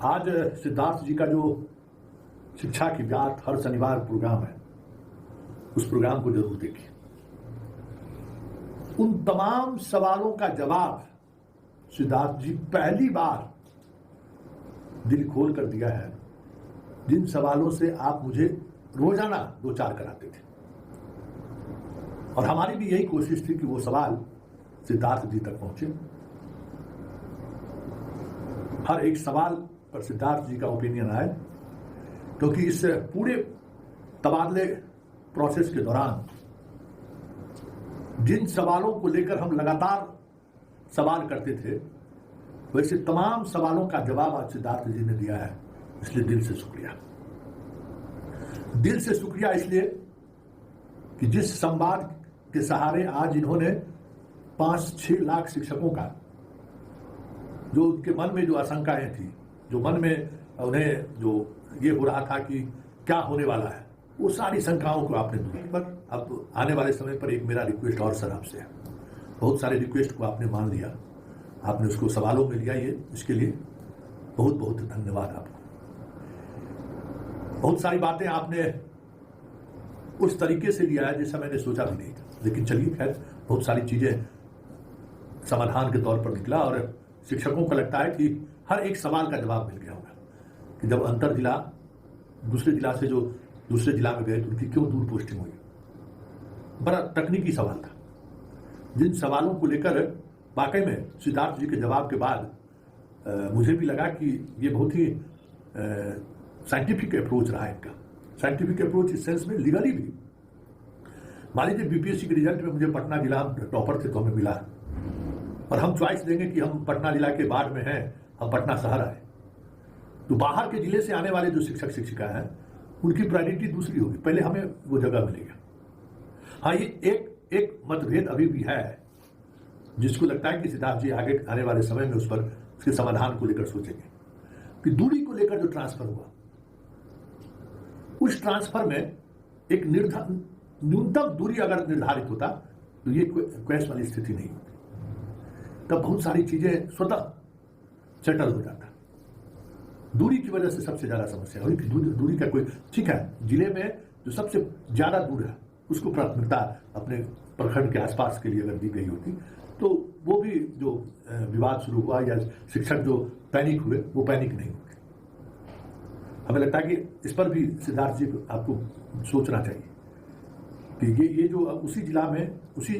आज सिद्धार्थ जी का जो शिक्षा की बात हर शनिवार प्रोग्राम है, उस प्रोग्राम को जरूर देखिए। उन तमाम सवालों का जवाब सिद्धार्थ जी पहली बार दिल खोल कर दिया है, जिन सवालों से आप मुझे रोजाना दो चार कराते थे। और हमारी भी यही कोशिश थी कि वो सवाल सिद्धार्थ जी तक पहुंचे। हर एक सवाल पर सिद्धार्थ जी का ओपिनियन आए, क्योंकि इस पूरे तबादले प्रोसेस के दौरान जिन सवालों को लेकर हम लगातार सवाल करते थे, वैसे तमाम सवालों का जवाब आज सिद्धार्थ जी ने दिया है। इसलिए दिल से शुक्रिया। दिल से शुक्रिया इसलिए कि जिस संवाद के सहारे आज इन्होंने 5-6 लाख शिक्षकों का, जो उनके मन में जो आशंकाएं थी, जो मन में उन्हें जो ये हो रहा था कि क्या होने वाला है, वो सारी शंकाओं को आपने दूर किया। पर अब आने वाले समय पर एक मेरा रिक्वेस्ट और सर आपसे है। बहुत सारे रिक्वेस्ट को आपने मान लिया, आपने उसको सवालों में लिया, इसके लिए बहुत बहुत धन्यवाद आपको। बहुत सारी बातें आपने उस तरीके से लिया है जैसा मैंने सोचा भी नहीं था, लेकिन चलिए खैर, बहुत सारी चीजें समाधान के तौर पर निकला और शिक्षकों को लगता है कि हर एक सवाल का जवाब मिल गया होगा कि जब अंतर जिला दूसरे जिला से जो दूसरे जिला में गए तो उनकी क्यों दूर पोस्टिंग हुई। बड़ा तकनीकी सवाल था, जिन सवालों को लेकर वाकई में सिद्धार्थ जी के जवाब के बाद मुझे भी लगा कि ये बहुत ही साइंटिफिक अप्रोच रहा है इनका। साइंटिफिक अप्रोच इस सेंस में लीगली भी। मान लीजिए बीपीएससी के रिजल्ट में मुझे पटना जिला टॉपर थे तो हमें मिला, और हम चॉइस देंगे कि हम पटना जिला के बाद में हैं, हम पटना शहर आए, तो बाहर के जिले से आने वाले जो शिक्षक शिक्षिका हैं उनकी प्रायोरिटी दूसरी होगी, पहले हमें वो जगह मिलेगा। हाँ, ये एक मतभेद अभी भी है, जिसको लगता है कि सिद्धार्थ जी आगे आने वाले समय में उस पर उसके समाधान को लेकर सोचेंगे कि दूरी को लेकर जो ट्रांसफर हुआ, उस ट्रांसफर में एक न्यूनतम दूरी अगर निर्धारित होता तो ये क्वेश्चन वाली स्थिति नहीं होती, तब बहुत सारी चीजें स्वतः सेटल हो जाता। दूरी की वजह से सबसे ज्यादा समस्या हुई कि दूरी का कोई, ठीक है, जिले में जो सबसे ज्यादा दूर है उसको प्राथमिकता अपने प्रखंड के आसपास के लिए अगर दी गई होती तो वो भी जो विवाद शुरू हुआ या शिक्षक जो पैनिक हुए वो पैनिक नहीं होते। हमें लगता है कि इस पर भी सिद्धार्थ जी आपको सोचना चाहिए कि ये जो उसी जिला में उसी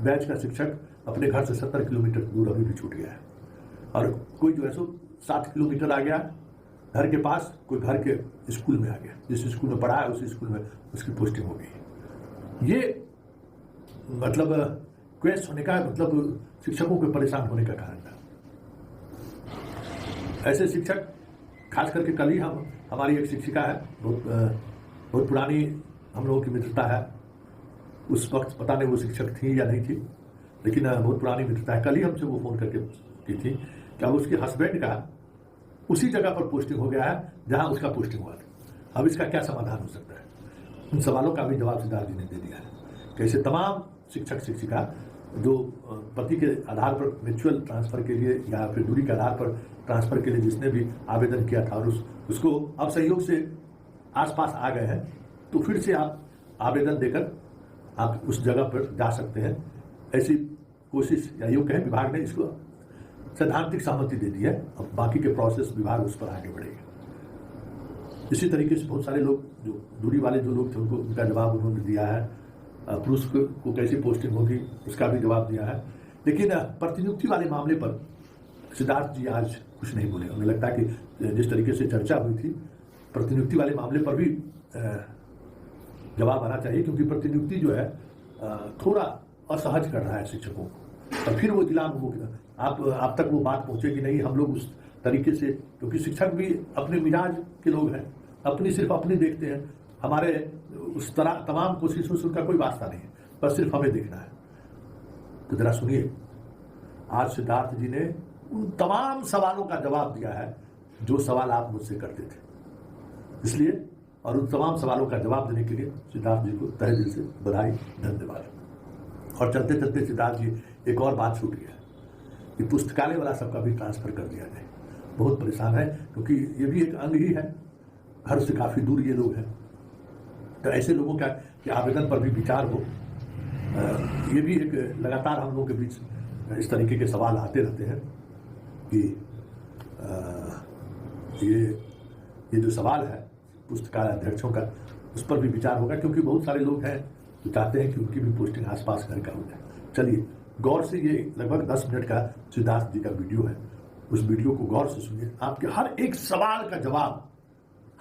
बैच का शिक्षक अपने घर से 70 किलोमीटर दूर अभी भी छूट गया है, और कोई जो है सो 7 किलोमीटर आ गया घर के पास, कोई घर के स्कूल में आ गया, जिस स्कूल में पढ़ा है उसी स्कूल में उसकी पोस्टिंग हो गई। ये मतलब क्वेश्चन होने का मतलब शिक्षकों के परेशान होने का कारण था। ऐसे शिक्षक, खास करके कल ही हमारी एक शिक्षिका है, बहुत पुरानी हम लोगों की मित्रता है, उस वक्त पता नहीं वो शिक्षक थी या नहीं थी, लेकिन बहुत पुरानी मित्रता है। कल ही हमसे वो फोन करके की थी कि अब उसके हस्बैंड का उसी जगह पर पोस्टिंग हो गया है जहां उसका पोस्टिंग हुआ था। अब इसका क्या समाधान हो सकता है? उन सवालों का भी जवाब सिद्धार्थ जी ने दे दिया है। कैसे तमाम शिक्षक शिक्षिका जो पति के आधार पर म्यूचुअल ट्रांसफर के लिए या फिर दूरी के आधार पर ट्रांसफर के लिए जिसने भी आवेदन किया था और उसको अब सहयोग से आसपास आ गए हैं, तो फिर से आप आवेदन देकर आप उस जगह पर जा सकते हैं। ऐसी कोशिश, या यूँ कहें विभाग ने इसको सैद्धांतिक सहमति दे दी है। अब बाकी के प्रोसेस विभाग उस पर आगे बढ़ेगा। इसी तरीके से बहुत सारे लोग, जो दूरी वाले जो लोग थे, उनको उनका जवाब उन्होंने दिया है। पुरुष को कैसी पोस्टिंग होगी उसका भी जवाब दिया है। लेकिन प्रतिनियुक्ति वाले मामले पर सिद्धार्थ जी आज कुछ नहीं बोले। उन्हें लगता है कि जिस तरीके से चर्चा हुई थी, प्रतिनियुक्ति वाले मामले पर भी जवाब आना चाहिए, क्योंकि प्रतिनियुक्ति जो है थोड़ा असहज कर रहा है शिक्षकों को। और फिर वो जिला आप तक वो बात पहुंचेगी नहीं। हम लोग उस तरीके से, क्योंकि शिक्षक भी अपने मिजाज के लोग हैं, सिर्फ अपनी देखते हैं। हमारे उस तरह तमाम कोशिशों से उनका कोई वास्ता नहीं है, बस सिर्फ हमें देखना है। तो जरा सुनिए, आज सिद्धार्थ जी ने उन तमाम सवालों का जवाब दिया है जो सवाल आप मुझसे करते थे। इसलिए और उन तमाम सवालों का जवाब देने के लिए सिद्धार्थ जी को तहे दिल से बधाई, धन्यवाद। और चलते चलते सिद्धार्थ जी एक और बात छूट गया कि पुस्तकालय वाला सबका भी ट्रांसफर कर दिया जाए। बहुत परेशान है, क्योंकि ये भी एक अंग ही है, घर से काफ़ी दूर ये लोग हैं। तो ऐसे लोगों का कि आवेदन पर भी विचार हो। ये भी एक लगातार हम लोगों के बीच इस तरीके के सवाल आते रहते हैं कि ये जो सवाल है पुस्तकालय अध्यक्षों का, उस पर भी विचार होगा, क्योंकि बहुत सारे लोग हैं जो चाहते हैं कि उनकी भी पोस्टिंग आसपास घर का हो जाए। चलिए गौर से, ये लगभग 10 मिनट का सिद्धार्थ जी का वीडियो है, उस वीडियो को गौर से सुनिए। आपके हर एक सवाल का जवाब,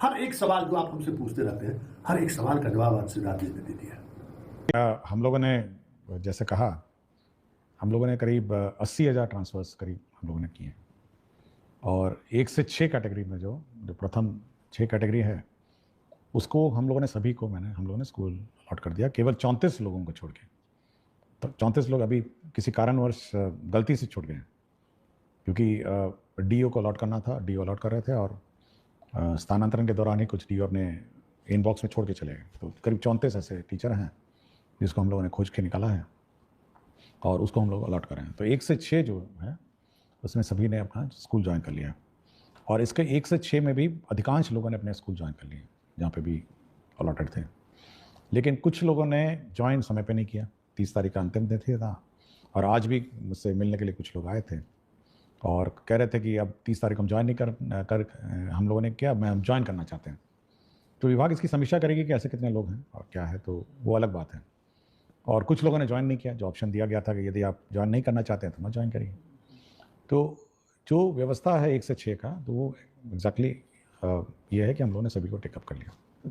हर एक सवाल जो आप हमसे पूछते रहते हैं, हर एक सवाल का जवाब आज सिद्धार्थ जी ने दे दिया। हम लोगों ने जैसे कहा, हम लोगों ने करीब 80,000 ट्रांसफर्स करीब हम लोगों ने किए, और 1 से 6 कैटेगरी में जो प्रथम 6 कैटेगरी है उसको हम लोगों ने सभी को हम लोगों ने स्कूल अलॉट कर दिया, केवल 34 लोगों को छोड़ के। तो 34 लोग अभी किसी कारणवश गलती से छूट गए हैं, क्योंकि डीओ को अलॉट करना था, डीओ अलॉट कर रहे थे और स्थानांतरण के दौरान ही कुछ डीओ अपने इनबॉक्स में छोड़ के चले गए। तो करीब 34 ऐसे टीचर हैं जिसको हम लोगों ने खोज के निकाला है और उसको हम लोग अलॉट कर रहे हैं। तो 1 से 6 जो है उसमें सभी ने अपना स्कूल ज्वाइन कर लिया, और इसके 1 से 6 में भी अधिकांश लोगों ने अपने स्कूल ज्वाइन कर लिए जहाँ पे भी अलॉटेड थे। लेकिन कुछ लोगों ने ज्वाइन समय पे नहीं किया, 30 तारीख का अंतिम दिन था, और आज भी मुझसे मिलने के लिए कुछ लोग आए थे और कह रहे थे कि अब 30 तारीख हम ज्वाइन नहीं कर हम लोगों ने किया, हम ज्वाइन करना चाहते हैं। तो विभाग इसकी समीक्षा करेगी कि ऐसे कितने लोग हैं और क्या है, तो वो अलग बात है। और कुछ लोगों ने ज्वाइन नहीं किया, जो ऑप्शन दिया गया था कि यदि आप ज्वाइन नहीं करना चाहते हैं तो मत ज्वाइन करिए। तो जो व्यवस्था है 1 से 6 का, तो वो एग्जैक्टली ये है कि हम लोगों ने सभी को टेकअप कर लिया।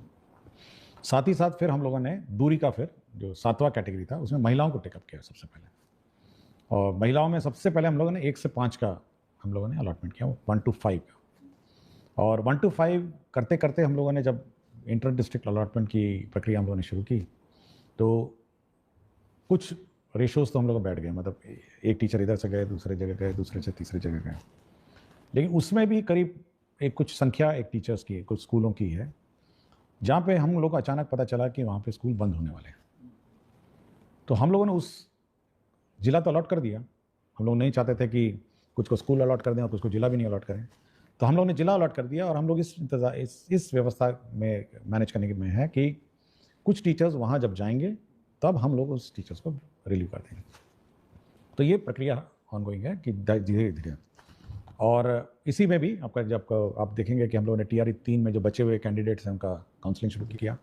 साथ ही साथ फिर हम लोगों ने दूरी का, फिर जो 7वां कैटेगरी था उसमें महिलाओं को टेकअप किया सबसे पहले, और महिलाओं में सबसे पहले हम लोगों ने 1 से 5 का हम लोगों ने अलॉटमेंट किया, 1 to 5 का। और 1 to 5 करते करते हम लोगों ने जब इंटर डिस्ट्रिक्ट अलॉटमेंट की प्रक्रिया हम लोगों ने शुरू की, तो कुछ रेशोज़ तो हम लोग बैठ गए, मतलब एक टीचर इधर से गए, दूसरे जगह गए, दूसरे से तीसरी जगह गए। लेकिन उसमें भी करीब कुछ संख्या एक टीचर्स की, कुछ स्कूलों की है जहाँ पे हम लोग को अचानक पता चला कि वहाँ पे स्कूल बंद होने वाले हैं। तो हम लोगों ने उस जिला तो अलॉट कर दिया, हम लोग नहीं चाहते थे कि कुछ को स्कूल अलॉट कर दें और कुछ को जिला भी नहीं अलॉट करें, तो हम लोग ने जिला अलॉट कर दिया। और हम लोग इस व्यवस्था में मैनेज करने में है कि कुछ टीचर्स वहाँ जब जाएंगे तब हम लोग उस टीचर्स को रिलीव कर देंगे। तो ये प्रक्रिया ऑनगोइंग है कि धीरे धीरे। और इसी में भी आपका जब आप देखेंगे कि हम लोगों ने TRE 3 में जो बचे हुए कैंडिडेट्स हैं उनका काउंसलिंग शुरू किया।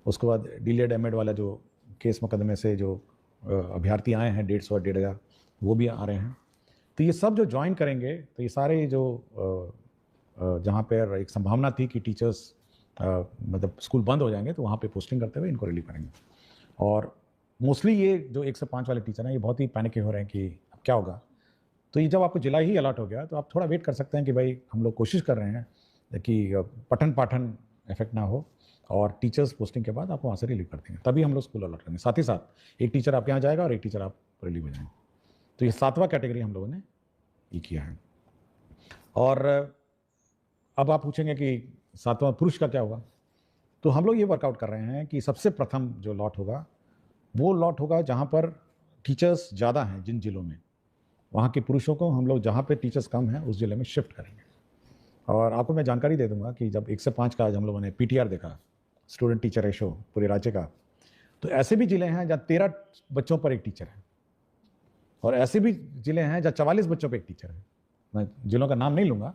उसके बाद DLED MAD वाला जो केस मुकदमे से जो अभ्यर्थी आए हैं 150 और 1,500, वो भी आ रहे हैं। तो ये सब जो ज्वाइन करेंगे, तो ये सारे जो जहाँ पर एक संभावना थी कि टीचर्स मतलब स्कूल बंद हो जाएंगे, तो वहाँ पे पोस्टिंग करते हुए इनको रिलीव करेंगे। और मोस्टली ये जो 1 से 5 वाले टीचर हैं, ये बहुत ही पैनिक हो रहे हैं कि अब क्या होगा। तो ये जब आपको जिला ही अलॉट हो गया, तो आप थोड़ा वेट कर सकते हैं कि भाई हम लोग कोशिश कर रहे हैं कि पठन पाठन इफेक्ट ना हो, और टीचर्स पोस्टिंग के बाद आपको वहाँ से रिलीव कर देंगे, तभी हम लोग स्कूल अलॉट करेंगे। साथ ही साथ एक टीचर आपके यहाँ जाएगा और एक टीचर आप रिलीव हो जाएंगे। तो ये 7वां कैटेगरी हम लोगों ने ये किया है। और अब आप पूछेंगे कि 7वां पुरुष का क्या होगा, तो हम लोग ये वर्कआउट कर रहे हैं कि सबसे प्रथम जो लॉट होगा वो लॉट होगा जहाँ पर टीचर्स ज़्यादा हैं, जिन जिलों में, वहाँ के पुरुषों को हम लोग जहाँ पे टीचर्स कम हैं उस जिले में शिफ्ट करेंगे। और आपको मैं जानकारी दे दूंगा कि जब 1 से 5 का आज हम लोगों ने PTR देखा, स्टूडेंट टीचर रेशो पूरे राज्य का, तो ऐसे भी जिले हैं जहाँ 13 बच्चों पर एक टीचर है, और ऐसे भी जिले हैं जहाँ 44 बच्चों पर एक टीचर है। मैं जिलों का नाम नहीं लूँगा,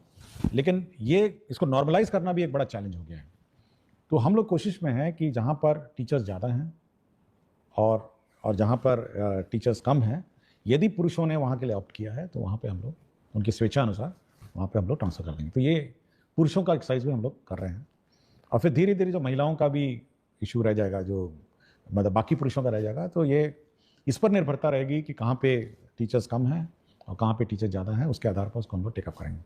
लेकिन ये इसको नॉर्मलाइज करना भी एक बड़ा चैलेंज हो गया है। तो हम लोग कोशिश में हैं कि जहाँ पर टीचर्स ज़्यादा हैं और जहाँ पर टीचर्स कम हैं, यदि पुरुषों ने वहाँ के लिए ऑप्ट किया है तो वहाँ पे हम लोग उनकी स्वेच्छा अनुसार वहाँ पे हम लोग ट्रांसफ़र कर देंगे। तो ये पुरुषों का एक्सरसाइज भी हम लोग कर रहे हैं। और फिर धीरे धीरे जो महिलाओं का भी इशू रह जाएगा, जो मतलब बाकी पुरुषों का रह जाएगा, तो ये इस पर निर्भरता रहेगी कि कहाँ पे टीचर्स कम हैं और कहाँ पे टीचर्स ज़्यादा हैं, उसके आधार पर उसको हम लोग टेकअप करेंगे।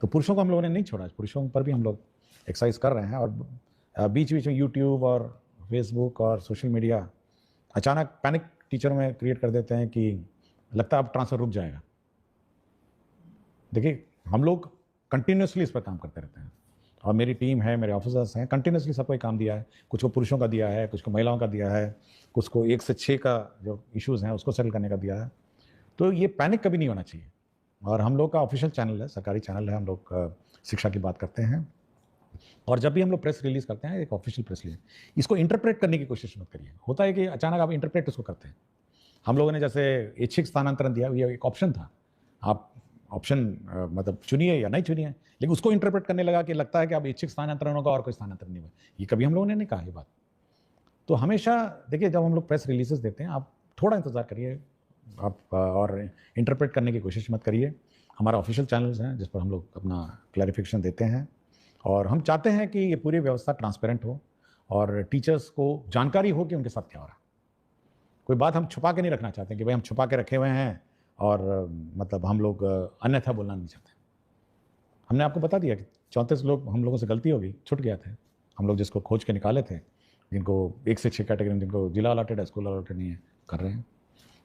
तो पुरुषों को हम लोगों ने नहीं छोड़ा, पुरुषों पर भी हम लोग एक्सरसाइज कर रहे हैं। और बीच बीच में यूट्यूब और फेसबुक और सोशल मीडिया अचानक पैनिक टीचरों में क्रिएट कर देते हैं कि लगता है अब ट्रांसफ़र रुक जाएगा। देखिए, हम लोग कंटिन्यूसली इस पर काम करते रहते हैं, और मेरी टीम है, मेरे ऑफिसर्स हैं, कंटिन्यूसली सबको एक काम दिया है। कुछ को पुरुषों का दिया है, कुछ को महिलाओं का दिया है, कुछ को 1 से 6 का जो इश्यूज़ हैं उसको सेटल करने का दिया है। तो ये पैनिक कभी नहीं होना चाहिए। और हम लोग का ऑफिशियल चैनल है, सरकारी चैनल है, हम लोग शिक्षा की बात करते हैं। और जब भी हम लोग प्रेस रिलीज करते हैं, एक ऑफिशियल प्रेस रिलीज, इसको इंटरप्रेट करने की कोशिश मत करिए। होता है कि अचानक आप इंटरप्रेट उसको करते हैं। हम लोगों ने जैसे ऐच्छिक स्थानांतरण दिया, ये एक ऑप्शन था, आप ऑप्शन मतलब चुनिए या नहीं चुनिए, लेकिन उसको इंटरप्रेट करने लगा कि लगता है कि अब ऐच्छिक स्थानांतरण होगा और कोई स्थानांतरण नहीं होगा। ये कभी हम लोगों ने नहीं कहा ये बात। तो हमेशा देखिए, जब हम लोग प्रेस रिलीजेस देते हैं, आप थोड़ा इंतजार करिए, आप और इंटरप्रेट करने की कोशिश मत करिए। हमारा ऑफिशियल चैनल्स हैं जिस पर हम लोग अपना क्लैरिफिकेशन देते हैं, और हम चाहते हैं कि ये पूरी व्यवस्था ट्रांसपेरेंट हो और टीचर्स को जानकारी हो कि उनके साथ क्या हो रहा है। कोई बात हम छुपा के नहीं रखना चाहते कि भाई हम छुपा के रखे हुए हैं और मतलब हम लोग अन्यथा बोलना नहीं चाहते। हमने आपको बता दिया कि 34 लोग, हम लोगों से गलती होगी, छूट गया थे। हम लोग जिसको खोज के निकाले थे, जिनको 1 से 6 कैटेगरी में, जिनको जिला अलॉटेड है, स्कूल अलॉटेड नहीं है, कर रहे हैं।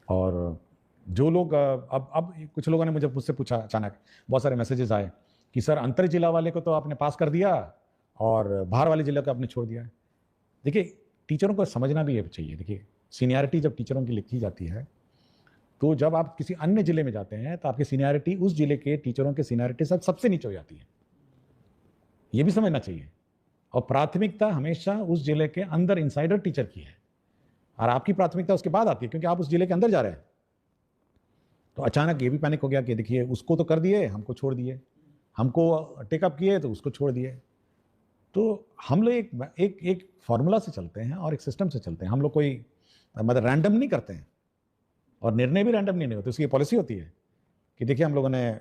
और जो लोग अब कुछ लोगों ने मुझसे पूछा, अचानक बहुत सारे मैसेजेस आए कि सर अंतर जिला वाले को तो आपने पास कर दिया और बाहर वाले जिले को आपने छोड़ दिया। देखिए, टीचरों को समझना भी चाहिए। देखिए, सीनियरिटी जब टीचरों की लिखी जाती है, तो जब आप किसी अन्य जिले में जाते हैं तो आपकी सीनियरिटी उस जिले के टीचरों के सीनियरिटी से सबसे नीचे हो जाती है। ये भी समझना चाहिए। और प्राथमिकता हमेशा उस जिले के अंदर इनसाइडर टीचर की है, और आपकी प्राथमिकता उसके बाद आती है, क्योंकि आप उस जिले के अंदर जा रहे हैं। तो अचानक ये भी पैनिक हो गया कि देखिए, उसको तो कर दिए, हमको छोड़ दिए, हमको टेकअप किए तो उसको छोड़ दिए। तो हम लोग एक फॉर्मूला से चलते हैं और एक सिस्टम से चलते हैं। हम लोग कोई मतलब रैंडम नहीं करते हैं, और निर्णय भी रैंडम नहीं होते। उसकी पॉलिसी होती है कि देखिए, हम लोगों ने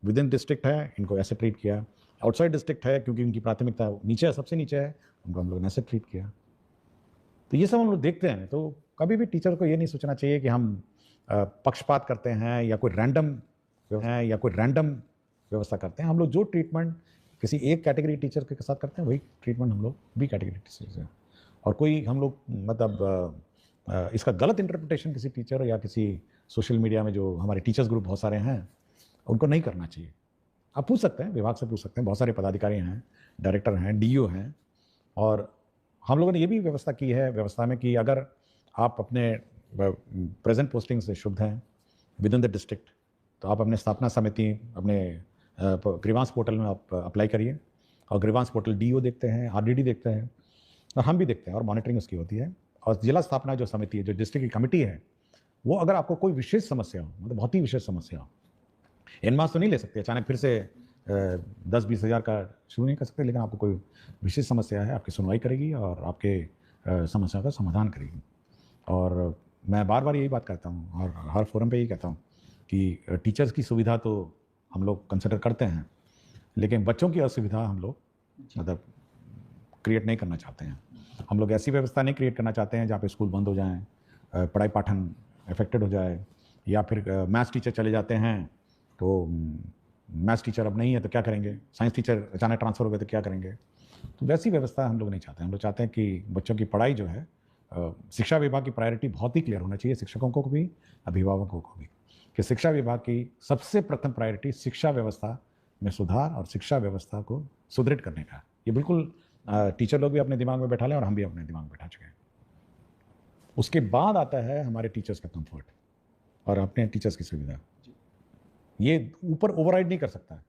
विद इन डिस्ट्रिक्ट है, इनको ऐसे ट्रीट किया, आउटसाइड डिस्ट्रिक्ट है क्योंकि उनकी प्राथमिकता नीचे है, सबसे नीचे है, उनको हम लोगों ने ऐसे ट्रीट किया। तो ये सब हम लोग देखते हैं। तो कभी भी टीचर को ये नहीं सोचना चाहिए कि हम पक्षपात करते हैं या कोई रैंडम व्यवस्था करते हैं। हम लोग जो ट्रीटमेंट किसी एक कैटेगरी टीचर के साथ करते हैं, वही ट्रीटमेंट हम लोग बी कैटेगरी टीचर से। और कोई हम लोग मतलब इसका गलत इंटरप्रिटेशन किसी टीचर या किसी सोशल मीडिया में जो हमारे टीचर्स ग्रुप बहुत सारे हैं, उनको नहीं करना चाहिए। आप पूछ सकते हैं, विभाग से पूछ सकते हैं, बहुत सारे पदाधिकारी हैं, डायरेक्टर हैं, डीईओ हैं। और हम लोगों ने ये भी व्यवस्था की है व्यवस्था में कि अगर आप अपने प्रेजेंट पोस्टिंग से शुद्ध हैं विद इन द डिस्ट्रिक्ट, तो आप अपने स्थापना समिति, अपने ग्रीवांस पोर्टल में आप अप्लाई करिए। और ग्रीवांस पोर्टल डीईओ देखते हैं, आरडीडी देखते हैं, और हम भी देखते हैं, और मॉनिटरिंग उसकी होती है। और जिला स्थापना जो समिति है, जो डिस्ट्रिक्ट की कमेटी है, वो अगर आपको कोई विशेष समस्या हो, मतलब बहुत ही विशेष समस्या हो, एनमास तो नहीं ले सकते अचानक फिर से 10-20 हज़ार का शुरू नहीं कर सकते, लेकिन आपको कोई विशेष समस्या है, आपकी सुनवाई करेगी और आपके समस्या का समाधान करेगी। और मैं बार बार यही बात कहता हूँ और हर फोरम पे यही कहता हूँ कि टीचर्स की सुविधा तो हम लोग कंसिडर करते हैं, लेकिन बच्चों की असुविधा हम लोग मतलब क्रिएट नहीं करना चाहते हैं। हम लोग ऐसी व्यवस्था नहीं क्रिएट करना चाहते हैं जहाँ पे स्कूल बंद हो जाएं, पढ़ाई पाठन अफेक्टेड हो जाए, या फिर मैथ्स टीचर चले जाते हैं तो मैथ्स टीचर अब नहीं है तो क्या करेंगे, साइंस टीचर अचानक ट्रांसफ़र हो गए तो क्या करेंगे। तो वैसी व्यवस्था हम लोग नहीं चाहते। हम लोग चाहते हैं कि बच्चों की पढ़ाई जो है, शिक्षा विभाग की प्रायोरिटी बहुत ही क्लियर होना चाहिए, शिक्षकों को भी, अभिभावकों को भी, कि शिक्षा विभाग की सबसे प्रथम प्रायोरिटी शिक्षा व्यवस्था में सुधार और शिक्षा व्यवस्था को सुदृढ़ करने का। ये बिल्कुल टीचर लोग भी अपने दिमाग में बैठा लें और हम भी अपने दिमाग में बैठा चुके हैं। उसके बाद आता है हमारे टीचर्स का कंफर्ट और अपने टीचर्स की सुविधा। ये ऊपर ओवरराइड नहीं कर सकता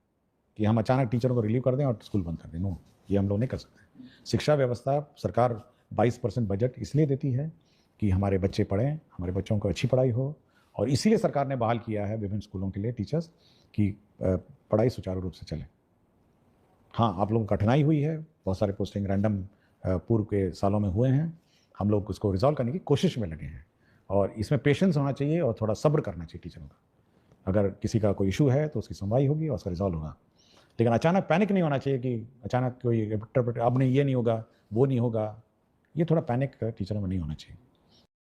कि हम अचानक टीचरों को रिलीव कर दें और स्कूल बंद कर दें। नो, ये हम लोग नहीं कर सकते। शिक्षा व्यवस्था, सरकार 22% बजट इसलिए देती है कि हमारे बच्चे पढ़ें, हमारे बच्चों को अच्छी पढ़ाई हो, और इसीलिए सरकार ने बहाल किया है विभिन्न स्कूलों के लिए टीचर्स की पढ़ाई सुचारू रूप से चले। हाँ, आप लोगों को कठिनाई हुई है, बहुत सारे पोस्टिंग रैंडम पूर्व के सालों में हुए हैं, हम लोग उसको रिजॉल्व करने की कोशिश में लगे हैं, और इसमें पेशेंस होना चाहिए और थोड़ा सब्र करना चाहिए टीचरों का। अगर किसी का कोई इशू है तो उसकी सुनवाई होगी और उसका रिजॉल्व होगा, लेकिन अचानक पैनिक नहीं होना चाहिए कि अचानक कोई अब नहीं, ये नहीं होगा, वो नहीं होगा। ये थोड़ा पैनिक टीचरों में नहीं होना चाहिए।